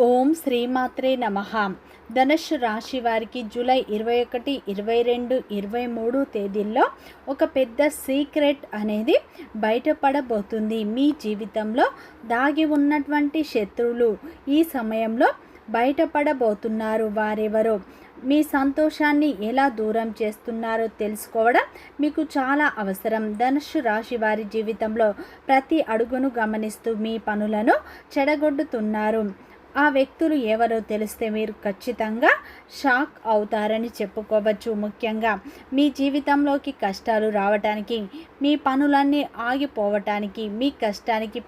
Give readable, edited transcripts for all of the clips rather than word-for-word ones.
ఓం శ్రీమాత్రే నమః. ధనుస్సు రాశి వారికి జూలై 21, 22, 23 తేదీల్లో ఒక పెద్ద సీక్రెట్ అనేది బయటపడబోతుంది. మీ జీవితంలో దాగి ఉన్నటువంటి శత్రువులు ఈ సమయంలో బయటపడబోతున్నారు. వారెవరో, మీ సంతోషాన్ని ఎలా దూరం చేస్తున్నారో తెలుసుకోవడం మీకు చాలా అవసరం. ధనుస్సు రాశి వారి జీవితంలో ప్రతి అడుగును గమనిస్తూ మీ పనులను చెడగొట్టుతున్నారు. ఆ వ్యక్తులు ఎవరో తెలిస్తే మీరు ఖచ్చితంగా షాక్ అవుతారని చెప్పుకోవచ్చు. ముఖ్యంగా మీ జీవితంలోకి కష్టాలు రావటానికి, మీ పనులన్నీ ఆగిపోవటానికి, మీ కష్టానికి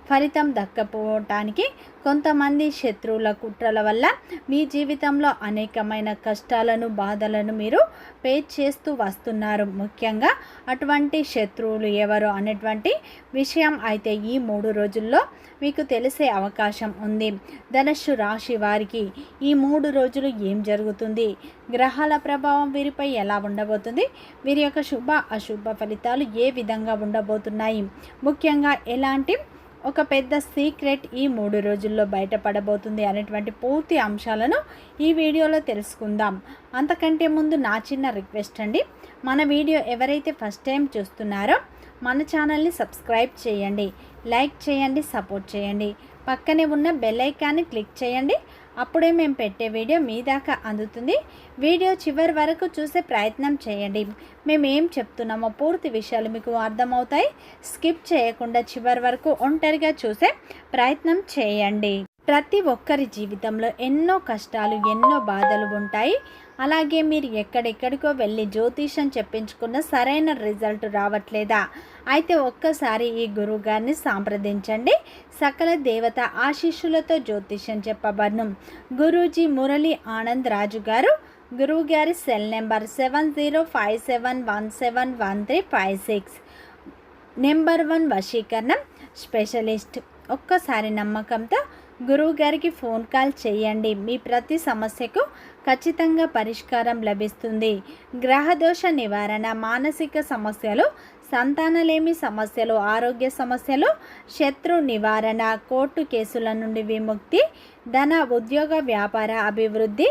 ఫలితం దక్కపోవటానికి కొంతమంది శత్రువుల కుట్రల వల్ల మీ జీవితంలో అనేకమైన కష్టాలను, బాధలను మీరు ఫేస్ చేస్తూ వస్తున్నారు. ముఖ్యంగా అటువంటి శత్రువులు ఎవరు అనేటువంటి విషయం అయితే ఈ 3 రోజుల్లో మీకు తెలిసే అవకాశం ఉంది. ధనుస్సు రాశి వారికి ఈ 3 రోజులు ఏం జరుగుతుంది, గ్రహాల ప్రభావం వీరిపై ఎలా ఉండబోతుంది, వీరి యొక్క శుభ అశుభ ఫలితాలు ఏ విధంగా ఉండబోతున్నాయి, ముఖ్యంగా ఎలాంటి ఒక పెద్ద సీక్రెట్ ఈ 3 రోజుల్లో బయటపడబోతుంది అనేటువంటి పూర్తి అంశాలను ఈ వీడియోలో తెలుసుకుందాం. అంతకంటే ముందు నా చిన్న రిక్వెస్ట్ అండి, మన వీడియో ఎవరైతే ఫస్ట్ టైం చూస్తున్నారో మన ఛానల్ని సబ్స్క్రైబ్ చేయండి, లైక్ చేయండి, సపోర్ట్ చేయండి. పక్కనే ఉన్న బెల్ ఐకాన్ని క్లిక్ చేయండి. అప్పుడే మేము పెట్టే వీడియో మీ దాకా అందుతుంది. వీడియో చివరి వరకు చూసే ప్రయత్నం చేయండి. మేము ఏం చెప్తున్నామో పూర్తి విషయాలు మీకు అర్థమవుతాయి. స్కిప్ చేయకుండా చివరి వరకు ఒంటరిగా చూసే ప్రయత్నం చేయండి. ప్రతి ఒక్కరి జీవితంలో ఎన్నో కష్టాలు, ఎన్నో బాధలు ఉంటాయి. అలాగే మీరు ఎక్కడెక్కడికో వెళ్ళి జ్యోతిషం చెప్పించుకున్న సరైన రిజల్ట్ రావట్లేదా? అయితే ఒక్కసారి ఈ గురువు గారిని సంప్రదించండి. సకల దేవత ఆశీస్సులతో జ్యోతిషం చెప్పబడును. గురూజీ మురళీ ఆనంద్ రాజు గారు. గురువు గారి సెల్ నెంబర్ 7057171356. నెంబర్ 1 వశీకరణం స్పెషలిస్ట్. ఒక్కసారి నమ్మకంతో గురువు గారికి ఫోన్ కాల్ చేయండి. మీ ప్రతి సమస్యకు ఖచ్చితంగా పరిష్కారం లభిస్తుంది. గ్రహదోష నివారణ, మానసిక సమస్యలు, సంతానలేమి సమస్యలు, ఆరోగ్య సమస్యలు, శత్రు నివారణ, కోర్టు కేసుల నుండి విముక్తి, ధన, ఉద్యోగ, వ్యాపార అభివృద్ధి,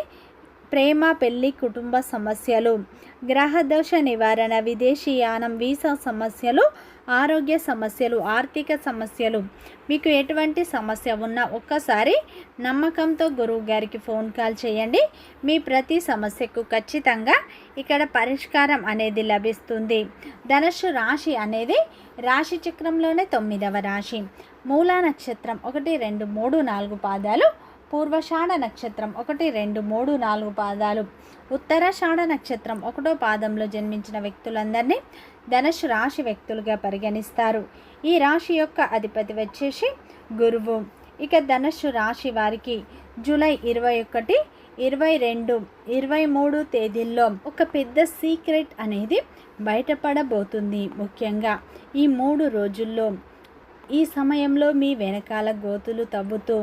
ప్రేమ, పెళ్లి, కుటుంబ సమస్యలు, గ్రహదోష నివారణ, విదేశీయానం, వీసా సమస్యలు, ఆరోగ్య సమస్యలు, ఆర్థిక సమస్యలు, మీకు ఎటువంటి సమస్య ఉన్నా ఒక్కసారి నమ్మకంతో గురువు గారికి ఫోన్ కాల్ చేయండి. మీ ప్రతి సమస్యకు ఖచ్చితంగా ఇక్కడ పరిష్కారం అనేది లభిస్తుంది. ధనుస్సు రాశి అనేది రాశి చక్రంలోనే 9వ రాశి. మూలా నక్షత్రం 1, 2, 3, 4 పాదాలు, పూర్వషాఢ నక్షత్రం 1, 2, 3, 4 పాదాలు, ఉత్తరాషాఢ నక్షత్రం 1వ పాదంలో జన్మించిన వ్యక్తులందరినీ ధనుస్సు రాశి వ్యక్తులుగా పరిగణిస్తారు. ఈ రాశి యొక్క అధిపతి వచ్చేసి గురువు. ఇక ధనుస్సు రాశి వారికి జూలై 21, 22, 23 తేదీల్లో ఒక పెద్ద సీక్రెట్ అనేది బయటపడబోతుంది. ముఖ్యంగా ఈ 3 రోజుల్లో, ఈ సమయంలో మీ వెనకాల గోతులు తవ్వుతూ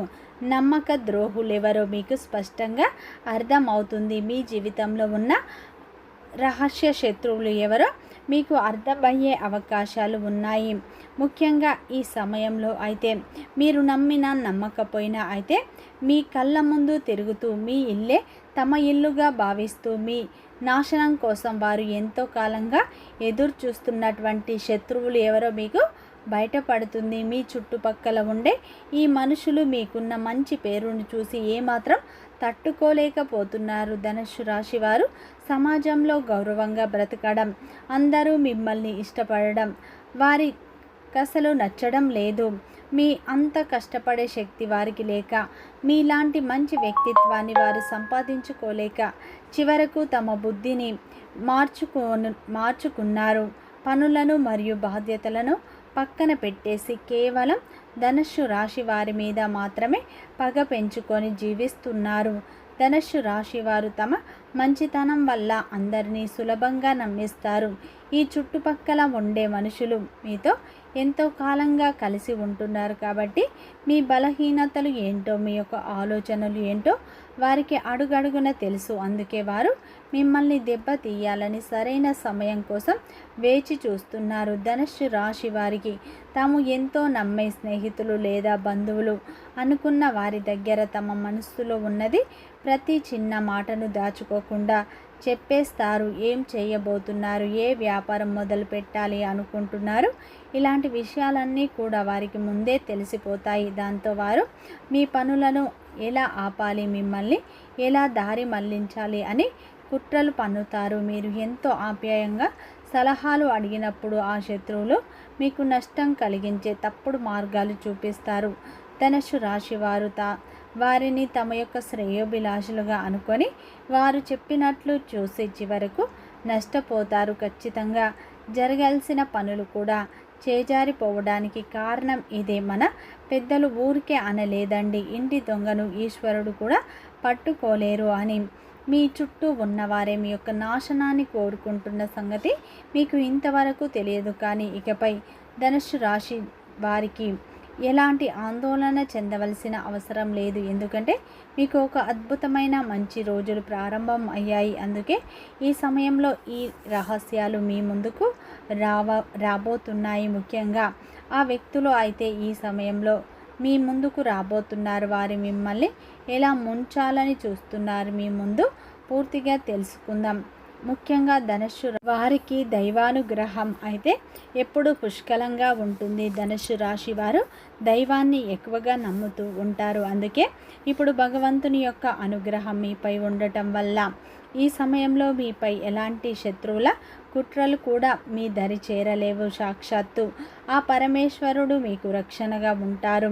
నమ్మక ద్రోహులెవరో మీకు స్పష్టంగా అర్థమవుతుంది. మీ జీవితంలో ఉన్న రహస్య శత్రువులు ఎవరో మీకు అర్థమయ్యే అవకాశాలు ఉన్నాయి. ముఖ్యంగా ఈ సమయంలో అయితే మీరు నమ్మినా నమ్మకపోయినా అయితే మీ కళ్ళ ముందు తిరుగుతూ మీ ఇల్లే తమ ఇల్లుగా భావిస్తూ మీ నాశనం కోసం వారు ఎంతో కాలంగా ఎదురు చూస్తున్నటువంటి శత్రువులు ఎవరో మీకు బయటపడుతుంది. మీ చుట్టుపక్కల ఉండే ఈ మనుషులు మీకున్న మంచి పేరును చూసి ఏమాత్రం తట్టుకోలేకపోతున్నారు. ధనుస్సు రాశి వారు సమాజంలో గౌరవంగా బ్రతకడం, అందరూ మిమ్మల్ని ఇష్టపడడం వారికి అసలు నచ్చడం లేదు. మీ అంత కష్టపడే శక్తి వారికి లేక, మీలాంటి మంచి వ్యక్తిత్వాన్ని వారు సంపాదించుకోలేక చివరకు తమ బుద్ధిని మార్చుకున్నారు. పనులను మరియు బాధ్యతలను పక్కన పెట్టేసి కేవలం ధనుస్సు రాశి వారి మీద మాత్రమే పగ పెంచుకొని జీవిస్తున్నారు. ధనుస్సు రాశి వారు తమ మంచితనం వల్ల అందరినీ సులభంగా నమ్మిస్తారు. ఈ చుట్టుపక్కల ఉండే మనుషులు మీతో ఎంతో కాలంగా కలిసి ఉంటున్నారు కాబట్టి మీ బలహీనతలు ఏంటో, మీ యొక్క ఆలోచనలు ఏంటో వారికి అడుగడుగున తెలుసు. అందుకే వారు మిమ్మల్ని దెబ్బతీయాలని సరైన సమయం కోసం వేచి చూస్తున్నారు. ధనుస్సు రాశి వారికి తాము ఎంతో నమ్మే స్నేహితులు లేదా బంధువులు అనుకున్న వారి దగ్గర తమ మనస్సులో ఉన్నది ప్రతి చిన్న మాటను దాచుకోకుండా చెప్పేస్తారు. ఏం చేయబోతున్నారు, ఏ వ్యాపారం మొదలు పెట్టాలి అనుకుంటున్నారు, ఇలాంటి విషయాలన్నీ కూడా వారికి ముందే తెలిసిపోతాయి. దాంతో వారు మీ పనులను ఎలా ఆపాలి, మిమ్మల్ని ఎలా దారి మళ్లించాలి అని కుట్రలు పన్నుతారు. మీరు ఎంతో ఆప్యాయంగా సలహాలు అడిగినప్పుడు ఆ శత్రువులు మీకు నష్టం కలిగించే తప్పుడు మార్గాలు చూపిస్తారు. ధనుస్సు రాశి వారు వారిని తమ యొక్క శ్రేయోభిలాషులుగా అనుకొని వారు చెప్పినట్లు చూసి చివరకు నష్టపోతారు. ఖచ్చితంగా జరగాల్సిన పనులు కూడా చేజారిపోవడానికి కారణం ఇదే. మన పెద్దలు ఊరికే అనలేదండి, ఇంటి దొంగను ఈశ్వరుడు కూడా పట్టుకోలేరు అని. మీ చుట్టూ ఉన్నవారే మీ యొక్క నాశనాన్ని కోరుకుంటున్న సంగతి మీకు ఇంతవరకు తెలియదు. కానీ ఇకపై ధనుస్సు రాశి వారికి ఎలాంటి ఆందోళన చెందవలసిన అవసరం లేదు. ఎందుకంటే మీకు ఒక అద్భుతమైన మంచి రోజులు ప్రారంభం అయ్యాయి. అందుకే ఈ సమయంలో ఈ రహస్యాలు మీ ముందుకు రాబోతున్నాయి. ముఖ్యంగా ఆ వ్యక్తులు అయితే ఈ సమయంలో మీ ముందుకు రాబోతున్నారు. వారు మిమ్మల్ని ఎలా ముంచాలని చూస్తున్నారు మీ ముందు పూర్తిగా తెలుసుకుందాం. ముఖ్యంగా ధనుస్సు వారికి దైవానుగ్రహం అయితే ఎప్పుడు పుష్కలంగా ఉంటుంది. ధనుస్సు రాశి వారు దైవాన్ని ఎక్కువగా నమ్ముతూ ఉంటారు. అందుకే ఇప్పుడు భగవంతుని యొక్క అనుగ్రహం మీపై ఉండటం వల్ల ఈ సమయంలో మీపై ఎలాంటి శత్రువుల కుట్రలు కూడా మీ దరి చేరలేవు. సాక్షాత్తు ఆ పరమేశ్వరుడు మీకు రక్షణగా ఉంటారు.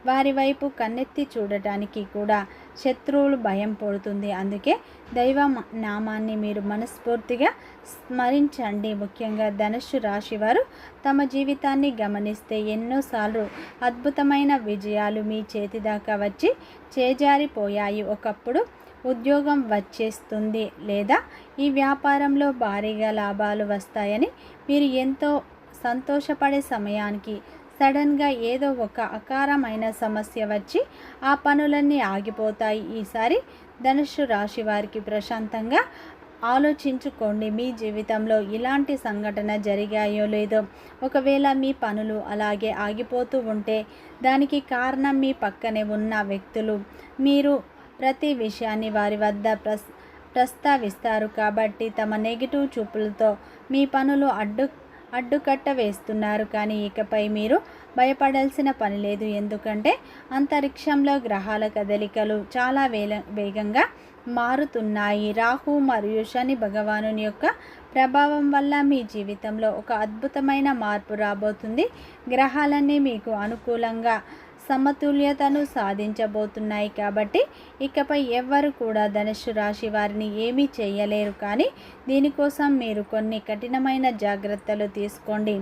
వారి వైపు కన్నెత్తి చూడటానికి కూడా శత్రువులు భయం పడుతుంది. అందుకే దైవ నామాన్ని మీరు మనస్ఫూర్తిగా స్మరించండి. ముఖ్యంగా ధనుస్సు రాశి వారు తమ జీవితాన్ని గమనిస్తే ఎన్నోసార్లు అద్భుతమైన విజయాలు మీ చేతి దాకా వచ్చి చేజారిపోయాయి. ఒకప్పుడు ఉద్యోగం వచ్చేస్తుంది లేదా ఈ వ్యాపారంలో భారీగా లాభాలు వస్తాయని మీరు ఎంతో సంతోషపడే సమయానికి సడన్గా ఏదో ఒక అకారమైన సమస్య వచ్చి ఆ పనులన్నీ ఆగిపోతాయి. ఈసారి ధనుస్సు రాశి వారికి ప్రశాంతంగా ఆలోచించుకోండి. మీ జీవితంలో ఇలాంటి సంఘటన జరిగాయో లేదో, ఒకవేళ మీ పనులు అలాగే ఆగిపోతూ ఉంటే దానికి కారణం మీ పక్కనే ఉన్న వ్యక్తులు. మీరు ప్రతి విషయాన్ని వారి వద్ద ప్రస్తావిస్తారు కాబట్టి తమ నెగిటివ్ చూపులతో మీ పనులు అడ్డుకట్ట వేస్తున్నారు. కానీ ఇకపై మీరు భయపడాల్సిన పని లేదు. ఎందుకంటే అంతరిక్షంలో గ్రహాల కదలికలు చాలా వేగంగా మారుతున్నాయి. రాహు మరియు శని భగవానుని యొక్క ప్రభావం వల్ల మీ జీవితంలో ఒక అద్భుతమైన మార్పు రాబోతుంది. గ్రహాలన్నీ మీకు అనుకూలంగా సమతుల్యతను సాధించబోతున్నాయి కాబట్టి ఇకపై ఎవ్వరు కూడా ధనుస్సు రాశి వారిని ఏమీ చేయలేరు. కానీ దీనికోసం మీరు కొన్ని కఠినమైన జాగ్రత్తలు తీసుకోండి.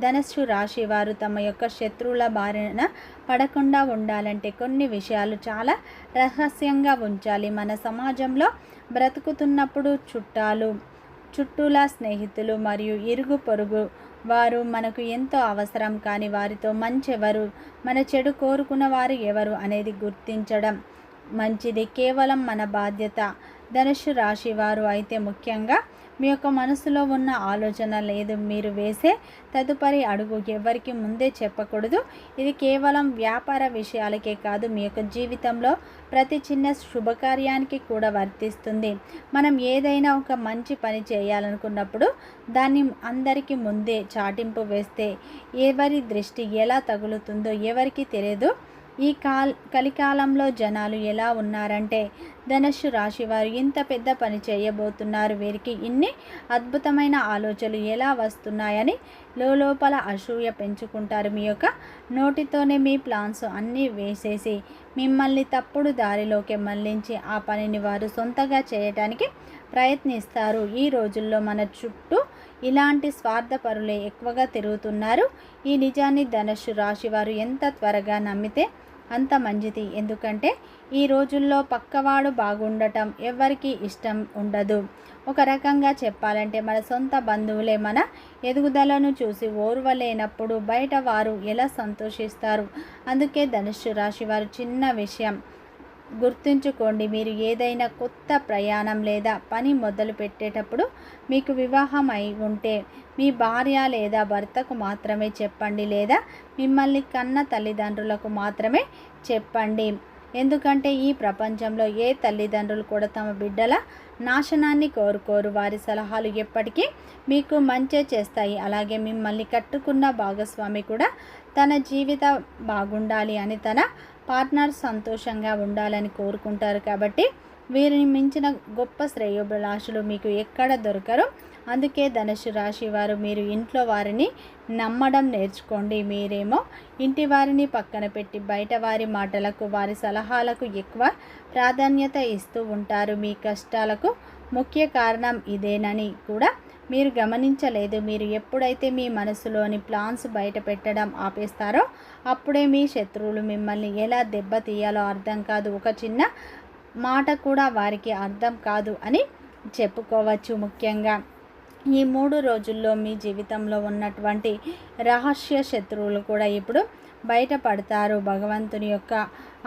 ధనుస్సు రాశి వారు తమ యొక్క శత్రువుల బారిన పడకుండా ఉండాలంటే కొన్ని విషయాలు చాలా రహస్యంగా ఉంచాలి. మన సమాజంలో బ్రతుకుతున్నప్పుడు చుట్టూలా స్నేహితులు మరియు ఇరుగు పొరుగు వారు మనకు ఎంతో అవసరం. కానీ వారితో మంచెవరు, మన చెడు కోరుకున్న వారు ఎవరు అనేది గుర్తించడం మంచిది. కేవలం మన బాధ్యత. ధనుస్సు రాశి వారు అయితే ముఖ్యంగా మీ యొక్క మనసులో ఉన్న ఆలోచన లేదు మీరు వేసే తదుపరి అడుగు ఎవరికి ముందే చెప్పకూడదు. ఇది కేవలం వ్యాపార విషయాలకే కాదు, మీ యొక్క జీవితంలో ప్రతి చిన్న శుభకార్యానికి కూడా వర్తిస్తుంది. మనం ఏదైనా ఒక మంచి పని చేయాలనుకున్నప్పుడు దాన్ని అందరికీ ముందే చాటింపు వేస్తే ఎవరి దృష్టి ఎలా తగులుతుందో ఎవరికి తెలియదు. ఈ కలికాలంలో జనాలు ఎలా ఉన్నారంటే ధనుస్సు రాశి వారు ఇంత పెద్ద పని చేయబోతున్నారు, వీరికి ఇన్ని అద్భుతమైన ఆలోచనలు ఎలా వస్తున్నాయని లోపల అసూయ పెంచుకుంటారు. మీ యొక్క నోటితోనే మీ ప్లాన్స్ అన్నీ వేసేసి మిమ్మల్ని తప్పుడు దారిలోకి మళ్లించి ఆ పనిని వారు సొంతగా చేయటానికి ప్రయత్నిస్తారు. ఈ రోజుల్లో మన చుట్టూ ఇలాంటి స్వార్థపరులే ఎక్కువగా తిరుగుతున్నారు. ఈ నిజాన్ని ధనుస్సు రాశి వారు ఎంత త్వరగా నమ్మితే అంత మంచిది. ఎందుకంటే ఈ రోజుల్లో పక్కవాడు బాగుండటం ఎవరికి ఇష్టం ఉండదు. ఒక రకంగా చెప్పాలంటే మన సొంత బంధువులే మన ఎదుగుదలను చూసి ఓర్వలేనప్పుడు బయట వారు ఎలా సంతోషిస్తారు. అందుకే ధనుస్సు రాశి వారు చిన్న విషయం గుర్తుంచుకోండి, మీరు ఏదైనా కొత్త ప్రయాణం లేదా పని మొదలు పెట్టేటప్పుడు మీకు వివాహం అయి ఉంటే మీ భార్య లేదా భర్తకు మాత్రమే చెప్పండి, లేదా మిమ్మల్ని కన్న తల్లిదండ్రులకు మాత్రమే చెప్పండి. ఎందుకంటే ఈ ప్రపంచంలో ఏ తల్లిదండ్రులు కూడా తమ బిడ్డల నాశనాన్ని కోరుకోరు. వారి సలహాలు ఎప్పటికీ మీకు మంచే చేస్తాయి. అలాగే మిమ్మల్ని కట్టుకున్న భాగస్వామి కూడా తన జీవితం బాగుండాలి అని, తన పార్ట్నర్ సంతోషంగా ఉండాలని కోరుకుంటారు. కాబట్టి వీరిని మించిన గొప్ప శ్రేయోభిలాషులు మీకు ఎక్కడ దొరకరు. అందుకే ధనుస్సు రాశి వారు మీరు ఇంట్లో వారిని నమ్మడం నేర్చుకోండి. మీరేమో ఇంటి వారిని పక్కన పెట్టి బయట వారి మాటలకు, వారి సలహాలకు ఎక్కువ ప్రాధాన్యత ఇస్తూ ఉంటారు. మీ కష్టాలకు ముఖ్య కారణం ఇదేనని కూడా మీరు గమనించలేదు. మీరు ఎప్పుడైతే మీ మనసులోని ప్లాన్స్ బయట పెట్టడం ఆపేస్తారో అప్పుడే మీ శత్రువులు మిమ్మల్ని ఎలా దెబ్బతీయాలో అర్థం కాదు. ఒక చిన్న మాట కూడా వారికి అర్థం కాదు అని చెప్పుకోవచ్చు. ముఖ్యంగా ఈ 3 రోజుల్లో మీ జీవితంలో ఉన్నటువంటి రహస్య శత్రువులు కూడా ఇప్పుడు బయటపడతారు. భగవంతుని యొక్క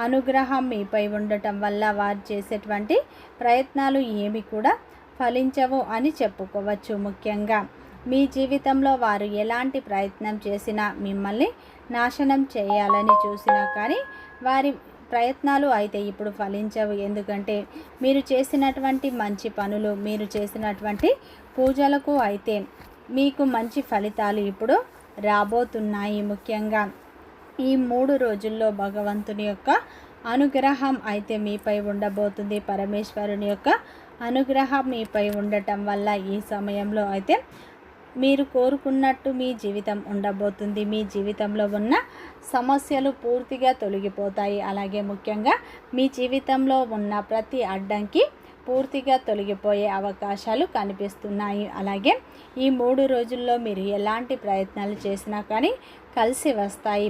అనుగ్రహం మీపై ఉండటం వల్ల వారు చేసేటువంటి ప్రయత్నాలు ఏమి కూడా ఫలించవు అని చెప్పుకోవచ్చు. ముఖ్యంగా మీ జీవితంలో వారు ఎలాంటి ప్రయత్నం చేసినా, మిమ్మల్ని నాశనం చేయాలని చూసినా కానీ వారి ప్రయత్నాలు అయితే ఇప్పుడు ఫలించవు. ఎందుకంటే మీరు చేసినటువంటి మంచి పనులు, మీరు చేసినటువంటి పూజలకు అయితే మీకు మంచి ఫలితాలు ఇప్పుడు రాబోతున్నాయి. ముఖ్యంగా ఈ 3 రోజుల్లో భగవంతుని యొక్క అనుగ్రహం అయితే మీపై ఉండబోతుంది. పరమేశ్వరుని యొక్క అనుగ్రహం మీపై ఉండటం వల్ల ఈ సమయంలో అయితే మీరు కోరుకున్నట్టు మీ జీవితం ఉండబోతుంది. మీ జీవితంలో ఉన్న సమస్యలు పూర్తిగా తొలగిపోతాయి. అలాగే ముఖ్యంగా మీ జీవితంలో ఉన్న ప్రతి అడ్డంకి పూర్తిగా తొలగిపోయే అవకాశాలు కనిపిస్తున్నాయి. అలాగే ఈ 3 రోజుల్లో మీరు ఎలాంటి ప్రయత్నాలు చేసినా కానీ కలిసి వస్తాయి.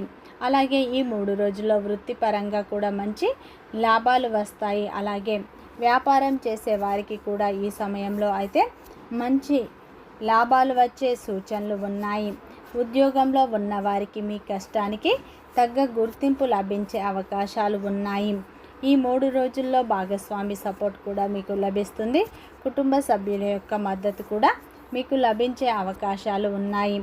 అలాగే ఈ 3 రోజుల్లో వృత్తిపరంగా కూడా మంచి లాభాలు వస్తాయి. అలాగే వ్యాపారం చేసే వారికి కూడా ఈ సమయంలో అయితే మంచి లాభాలు వచ్చే సూచనలు ఉన్నాయి. ఉద్యోగంలో ఉన్న వారికి మీ కష్టానికి తగ్గ గుర్తింపు లభించే అవకాశాలు ఉన్నాయి. ఈ 3 రోజుల్లో భాగస్వామి సపోర్ట్ కూడా మీకు లభిస్తుంది. కుటుంబ సభ్యుల యొక్క మద్దతు కూడా మీకు లభించే అవకాశాలు ఉన్నాయి.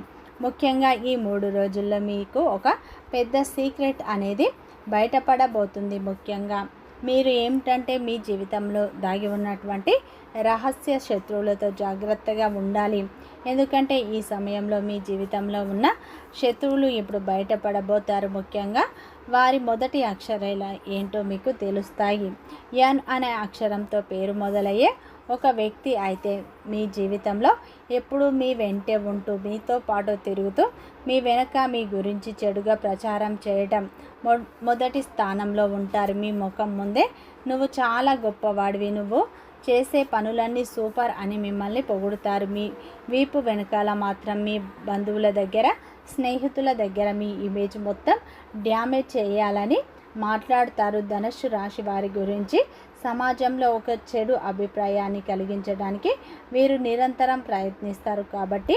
ముఖ్యంగా ఈ 3 రోజుల్లో మీకు ఒక పెద్ద సీక్రెట్ అనేది బయటపడబోతుంది. ముఖ్యంగా మీరు ఏమిటంటే మీ జీవితంలో దాగి ఉన్నటువంటి రహస్య శత్రువులతో జాగ్రత్తగా ఉండాలి. ఎందుకంటే ఈ సమయంలో మీ జీవితంలో ఉన్న శత్రువులు ఇప్పుడు బయటపడబోతారు. ముఖ్యంగా వారి మొదటి అక్షరాలు ఏంటో మీకు తెలుస్తాయి. ఎన్ అనే అక్షరంతో పేరు మొదలయ్యే ఒక వ్యక్తి అయితే మీ జీవితంలో ఎప్పుడూ మీ వెంటే ఉంటూ, మీతో పాటు తిరుగుతూ, మీ వెనక మీ గురించి చెడుగా ప్రచారం చేయటం మొదటి స్థానంలో ఉంటారు. మీ ముఖం ముందే నువ్వు చాలా గొప్పవాడివి, నువ్వు చేసే పనులన్నీ సూపర్ అని మిమ్మల్ని పొగుడుతారు. మీ వీపు వెనకాల మాత్రం మీ బంధువుల దగ్గర, స్నేహితుల దగ్గర మీ ఇమేజ్ మొత్తం డ్యామేజ్ చేయాలని మాట్లాడతారు. ధనుస్సు రాశి వారి గురించి సమాజంలో ఒక చెడు అభిప్రాయాన్ని కలిగించడానికి వీరు నిరంతరం ప్రయత్నిస్తారు. కాబట్టి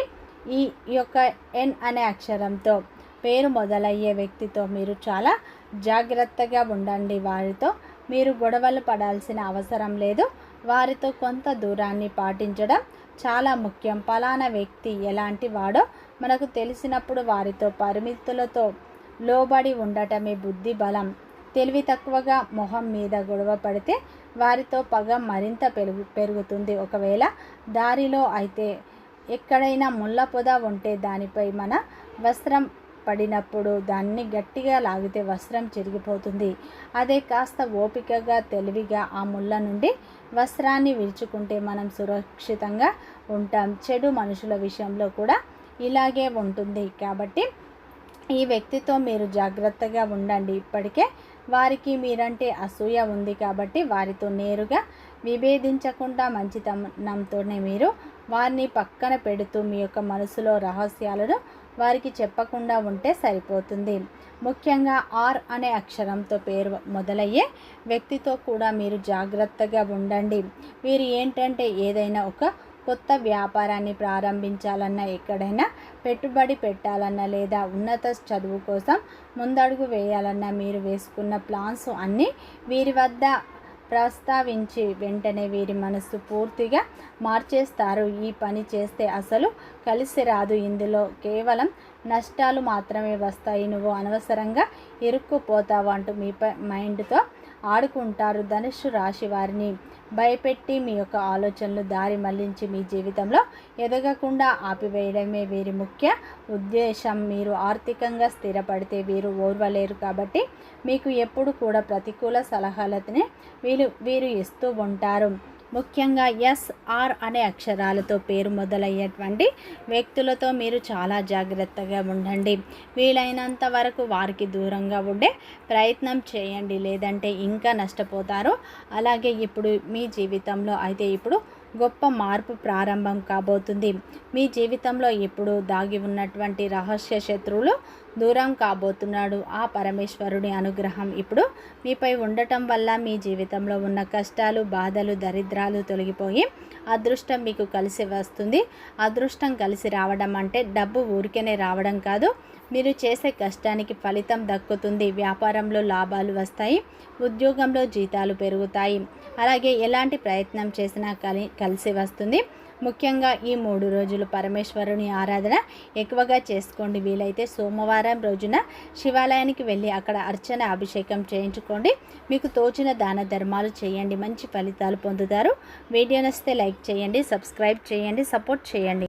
ఈ యొక్క ఎన్ అనే అక్షరంతో పేరు మొదలయ్యే వ్యక్తితో మీరు చాలా జాగ్రత్తగా ఉండండి. వారితో మీరు గొడవలు పడాల్సిన అవసరం లేదు. వారితో కొంత దూరాన్ని పాటించడం చాలా ముఖ్యం. పలానా వ్యక్తి ఎలాంటి వాడో మనకు తెలిసినప్పుడు వారితో పరిమితులతో లోబడి ఉండటమే బుద్ధి బలం. తెలివి తక్కువగా మొహం మీద గొడవ పడితే వారితో పగ మరింత పెరుగుతుంది. ఒకవేళ దారిలో అయితే ఎక్కడైనా ముళ్ళ పొద ఉంటే దానిపై మన వస్త్రం పడినప్పుడు దాన్ని గట్టిగా లాగితే వస్త్రం చిరిగిపోతుంది. అదే కాస్త ఓపికగా, తెలివిగా ఆ ముళ్ళ నుండి వస్త్రాన్ని విరుచుకుంటే మనం సురక్షితంగా ఉంటాం. చెడు మనుషుల విషయంలో కూడా ఇలాగే ఉంటుంది. కాబట్టి ఈ వ్యక్తితో మీరు జాగ్రత్తగా ఉండండి. ఇప్పటికే వారికి మీరంటే అసూయ ఉంది కాబట్టి వారితో నేరుగా విభేదించకుండా మంచితనంతోనే మీరు వారిని పక్కన పెడుతూ మీ యొక్క మనసులో రహస్యాలను వారికి చెప్పకుండా ఉంటే సరిపోతుంది. ముఖ్యంగా ఆర్ అనే అక్షరంతో పేరు మొదలయ్యే వ్యక్తితో కూడా మీరు జాగ్రత్తగా ఉండండి. వీరు ఏంటంటే ఏదైనా ఒక కొత్త వ్యాపారాన్ని ప్రారంభించాలన్నా, ఎక్కడైనా పెట్టుబడి పెట్టాలన్నా, లేదా ఉన్నత చదువు కోసం ముందడుగు వేయాలన్నా మీరు వేసుకున్న ప్లాన్స్ అన్నీ వీరి వద్ద ప్రస్తావించి వెంటనే వీరి మనసు పూర్తిగా మార్చేస్తారు. ఈ పని చేస్తే అసలు కలిసి రాదు, ఇందులో కేవలం నష్టాలు మాత్రమే వస్తాయి, నువ్వు అనవసరంగా ఇరుక్కుపోతావు అంటూ మీపై మైండ్తో ఆడుకుంటారు. ధనుస్సు రాశి వారిని భయపెట్టి మీ యొక్క ఆలోచనలు దారి మళ్లించి మీ జీవితంలో ఎదగకుండా ఆపివేయడమే వీరి ముఖ్య ఉద్దేశం. మీరు ఆర్థికంగా స్థిరపడితే వీరు ఓర్వలేరు కాబట్టి మీకు ఎప్పుడు కూడా ప్రతికూల సలహాలతోనే వీరు ఇస్తూ ఉంటారు. ముఖ్యంగా ఎస్ఆర్ అనే అక్షరాలతో పేరు మొదలయ్యేటువంటి వ్యక్తులతో మీరు చాలా జాగ్రత్తగా ఉండండి. వీలైనంత వరకు వారికి దూరంగా ఉండే ప్రయత్నం చేయండి, లేదంటే ఇంకా నష్టపోతారు. అలాగే ఇప్పుడు మీ జీవితంలో అయితే ఇప్పుడు గొప్ప మార్పు ప్రారంభం కాబోతుంది. మీ జీవితంలో ఇప్పుడు దాగి ఉన్నటువంటి రహస్య శత్రువులు దూరం కాబోతున్నాడు. ఆ పరమేశ్వరుని అనుగ్రహం ఇప్పుడు మీపై ఉండటం వల్ల మీ జీవితంలో ఉన్న కష్టాలు, బాధలు, దరిద్రాలు తొలగిపోయి అదృష్టం మీకు కలిసి వస్తుంది. అదృష్టం కలిసి రావడం అంటే డబ్బు ఊరికేనే రావడం కాదు, మీరు చేసే కష్టానికి ఫలితం దక్కుతుంది. వ్యాపారంలో లాభాలు వస్తాయి, ఉద్యోగంలో జీతాలు పెరుగుతాయి. అలాగే ఎలాంటి ప్రయత్నం చేసినా కలిసి వస్తుంది. ముఖ్యంగా ఈ 3 రోజులు పరమేశ్వరుని ఆరాధన ఎక్కువగా చేసుకోండి. వీలైతే సోమవారం రోజున శివాలయానికి వెళ్ళి అక్కడ అర్చన, అభిషేకం చేయించుకోండి. మీకు తోచిన దాన ధర్మాలు చేయండి, మంచి ఫలితాలు పొందుతారు. వీడియో నచ్చితే లైక్ చేయండి, సబ్స్క్రైబ్ చేయండి, సపోర్ట్ చేయండి.